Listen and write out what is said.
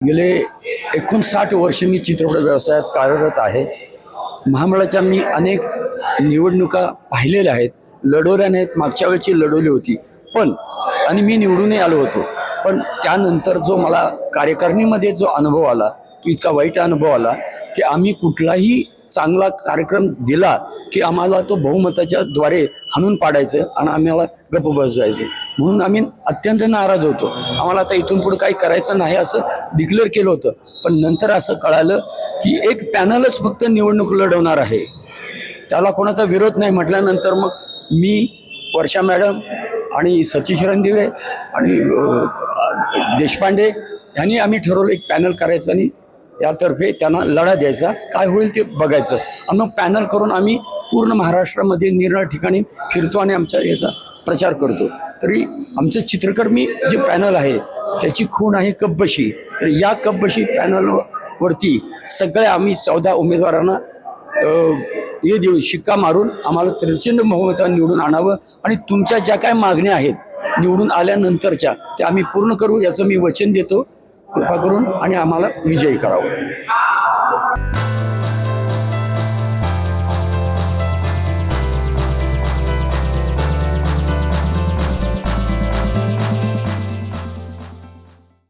गेले 59 वर्ष मी चित्रपट व्यवसायात कार्यरत आहे। महामंडळाच्या मी अनेक निवडणुका पाहिलेल्या आहेत, लढवल्या नाहीत, मागच्या वेळची लढवली होती पण आणि मी निवडूनही आलो होतो। पण त्यानंतर जो मला कार्यकारिणीमध्ये जो अनुभव आला तो इतका वाईट अनुभव आला की आम्ही कुठलाही चांगला कार्यक्रम दिला की आम्हाला तो बहुमताच्या द्वारे हाणून पाडायचं आणि आम्हाला गप्प बसवायचं, म्हणून आम्ही अत्यंत नाराज होतो। आम्हाला आता इथून पुढे काही करायचं नाही असं डिक्लेअर केलं होतं, पण नंतर असं कळालं की एक पॅनलच फक्त निवडणूक लढवणार आहे, त्याला कोणाचा विरोध नाही म्हटल्यानंतर मग मी, वर्षा मॅडम आणि सतीश रणदिवे आणि देशपांडे यांनी आम्ही ठरवलं एक पॅनल करायचं आणि यातर्फे त्यांना लढा द्यायचा, काय होईल ते बघायचं। आणि मग पॅनल करून आम्ही पूर्ण महाराष्ट्रामध्ये निरनिराळ्या ठिकाणी फिरतो आणि आमच्या याचा प्रचार करतो। तरी आमचं चित्रकर्मी जे पॅनल आहे त्याची खूण आहे कपबशी, तर या कपबशी पॅनलवरती सगळ्या आम्ही 14 उमेदवारांना हे देऊ, शिक्का मारून आम्हाला प्रचंड बहुमताने निवडून आणावं आणि तुमच्या ज्या काय मागण्या आहेत निवडून आल्यानंतरच्या त्या आम्ही पूर्ण करू याचं मी वचन देतो। कृपा करून आणि आम्हाला विजयी करावं।